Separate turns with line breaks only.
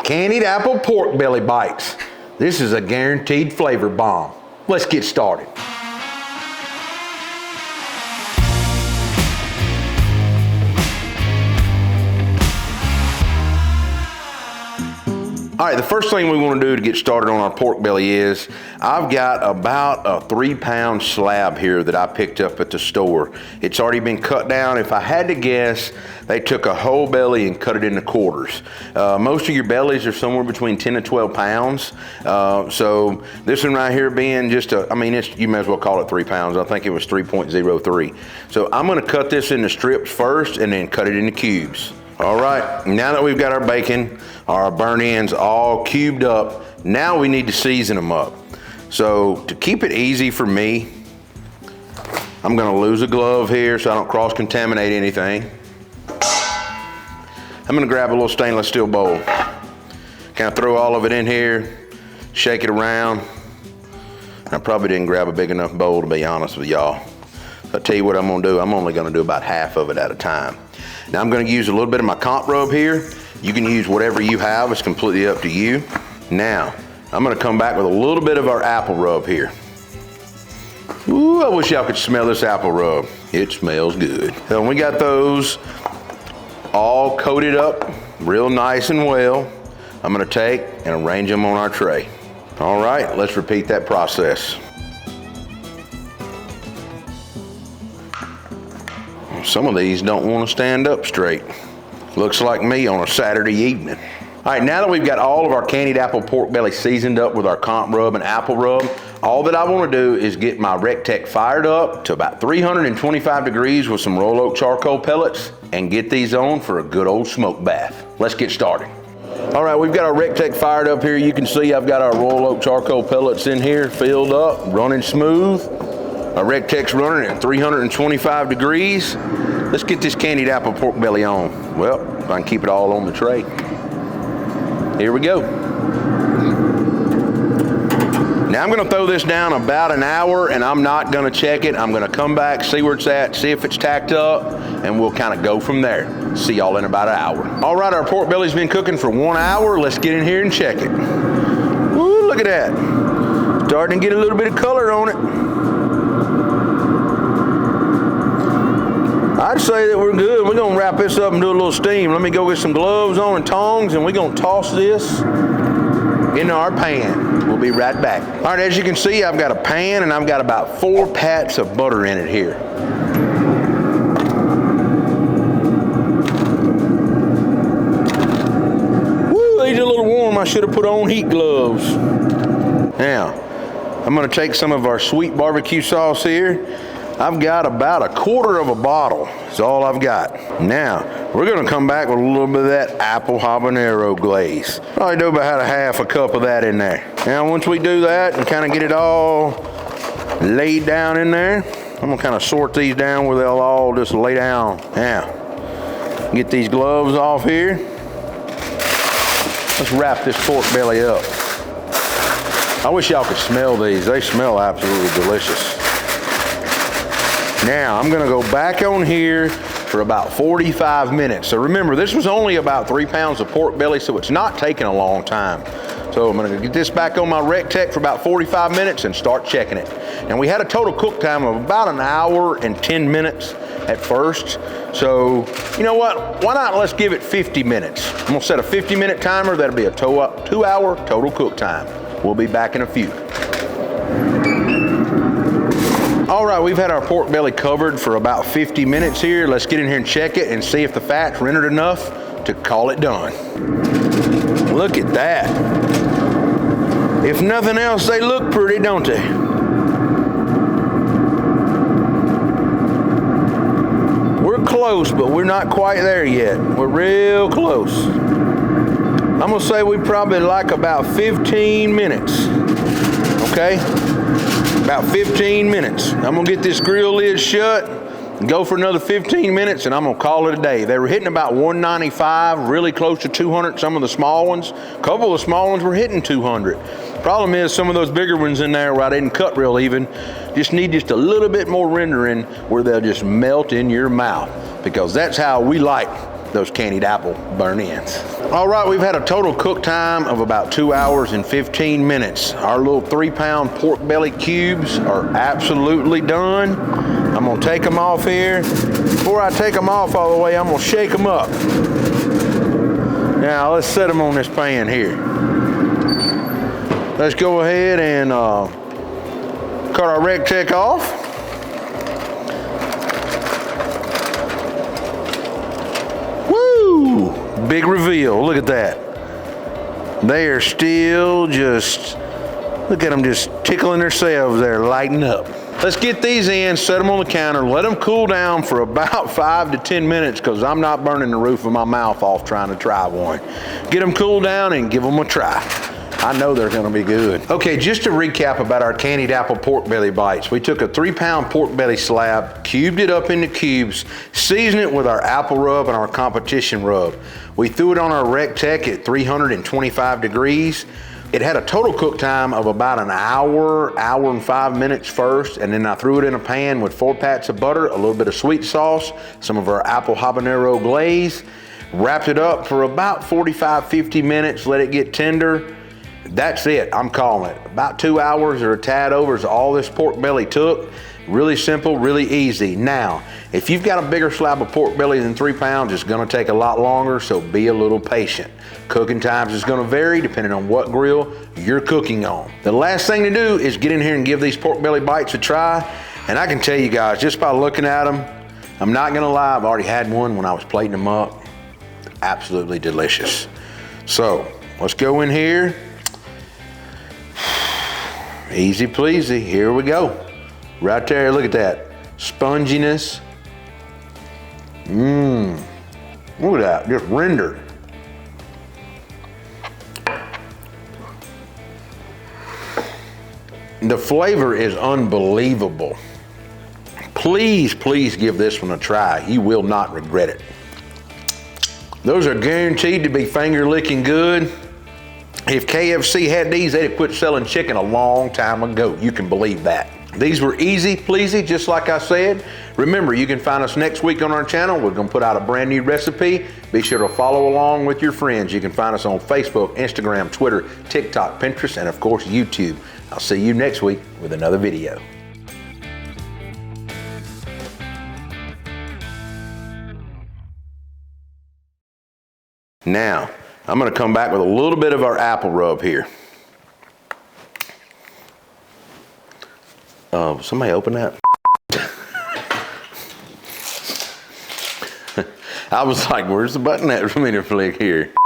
Candied apple pork belly bites. This is a guaranteed flavor bomb. Let's get started. All right, the first thing we want to do to get started on our pork belly is, I've got about a 3-pound slab here that I picked up at the store. It's already been cut down. If I had to guess, they took a whole belly and cut it into quarters. Most of your bellies are somewhere between 10 to 12 pounds. So this one right here being just you may as well call it 3 pounds. I think it was 3.03. So I'm gonna cut this into strips first and then cut it into cubes. All right, now that we've got our bacon, our burnt ends all cubed up, now we need to season them up. So to keep it easy for me, I'm gonna lose a glove here so I don't cross-contaminate anything. I'm gonna grab a little stainless steel bowl. Kind of throw all of it in here, shake it around. I probably didn't grab a big enough bowl, to be honest with y'all. I'll tell you what I'm gonna do. I'm only gonna do about half of it at a time. Now I'm gonna use a little bit of my comp rub here. You can use whatever you have, it's completely up to you. Now, I'm gonna come back with a little bit of our apple rub here. Ooh, I wish y'all could smell this apple rub. It smells good. So we got those all coated up real nice and well. I'm gonna take and arrange them on our tray. All right, let's repeat that process. Some of these don't want to stand up straight. Looks like me on a Saturday evening. All right, now that we've got all of our candied apple pork belly seasoned up with our comp rub and apple rub, all that I want to do is get my Recteq fired up to about 325 degrees with some roll oak charcoal pellets and get these on for a good old smoke bath. Let's get started. All right, we've got our Recteq fired up here. You can see I've got our roll oak charcoal pellets in here, filled up, running smooth. Our Recteq's running at 325 degrees. Let's get this candied apple pork belly on. Well, if I can keep it all on the tray. Here we go. Now I'm gonna throw this down about an hour and I'm not gonna check it. I'm gonna come back, see where it's at, see if it's tacked up, and we'll kind of go from there. See y'all in about an hour. All right, our pork belly's been cooking for 1 hour. Let's get in here and check it. Woo, look at that. Starting to get a little bit of color on it. I'd say that we're good. We're gonna wrap this up and do a little steam. Let me go get some gloves on and tongs, and we're gonna toss this into our pan. We'll be right back. All right, as you can see, I've got a pan and I've got about 4 pats of butter in it here. Woo, these are a little warm. I should have put on heat gloves. Now, I'm gonna take some of our sweet barbecue sauce here. I've got about 1/4 of a bottle. That's all I've got. Now, we're gonna come back with a little bit of that apple habanero glaze. Probably do about a half a cup of that in there. Now, once we do that and kind of get it all laid down in there, I'm gonna kind of sort these down where they'll all just lay down. Now, get these gloves off here. Let's wrap this pork belly up. I wish y'all could smell these. They smell absolutely delicious. Now, I'm gonna go back on here for about 45 minutes. So remember, this was only about 3 pounds of pork belly, so it's not taking a long time. So I'm gonna get this back on my Recteq for about 45 minutes and start checking it. And we had a total cook time of about 1 hour and 10 minutes at first. So, you know what? Why not let's give it 50 minutes. I'm gonna set a 50-minute timer. That'll be a 2-hour total cook time. We'll be back in a few. All right, we've had our pork belly covered for about 50 minutes here. Let's get in here and check it and see if the fat's rendered enough to call it done. Look at that. If nothing else, they look pretty, don't they? We're close, but we're not quite there yet. We're real close. I'm gonna say we probably like about 15 minutes, okay? About 15 minutes. I'm gonna get this grill lid shut and go for another 15 minutes and I'm gonna call it a day. They were hitting about 195, really close to 200, some of the small ones. A couple of the small ones were hitting 200. Problem is some of those bigger ones in there where I didn't cut real even, just need just a little bit more rendering where they'll just melt in your mouth, because that's how we like those candied apple burn-ins. All right, we've had a total cook time of about 2 hours and 15 minutes. Our little 3-pound pork belly cubes are absolutely done. I'm gonna take them off here. Before I take them off all the way, I'm gonna shake them up. Now let's set them on this pan here. Let's go ahead and cut our Recteq off. Woo! Big reveal, look at that. They are still just, look at them just tickling themselves there, lighting up. Let's get these in, set them on the counter, let them cool down for about 5 to 10 minutes because I'm not burning the roof of my mouth off trying to try one. Get them cooled down and give them a try. I know they're gonna be good. Okay, just to recap about our candied apple pork belly bites. We took a 3-pound pork belly slab, cubed it up into cubes, seasoned it with our apple rub and our competition rub. We threw it on our Recteq at 325 degrees. It had a total cook time of about an hour and 5 minutes first, and then I threw it in a pan with 4 pats of butter, a little bit of sweet sauce, some of our apple habanero glaze, wrapped it up for about 45-50 minutes, let it get tender. That's it, I'm calling it. About 2 hours or a tad over is all this pork belly took. Really simple, really easy. Now, if you've got a bigger slab of pork belly than 3 pounds, it's gonna take a lot longer, so be a little patient. Cooking times is gonna vary depending on what grill you're cooking on. The last thing to do is get in here and give these pork belly bites a try. And I can tell you guys, just by looking at them, I'm not gonna lie, I've already had one when I was plating them up. Absolutely delicious. So, let's go in here. Easy pleasy, here we go. Right there, look at that. Sponginess. Look at that, just rendered. The flavor is unbelievable. Please, please give this one a try. You will not regret it. Those are guaranteed to be finger licking good. If KFC had these, they'd have quit selling chicken a long time ago. You can believe that. These were easy pleasy, just like I said. Remember, you can find us next week on our channel. We're gonna put out a brand new recipe. Be sure to follow along with your friends. You can find us on Facebook, Instagram, Twitter, TikTok, Pinterest, and of course, YouTube. I'll see you next week with another video. Now, I'm gonna come back with a little bit of our apple rub here. Somebody open that. I was like, where's the button at for me to flick here?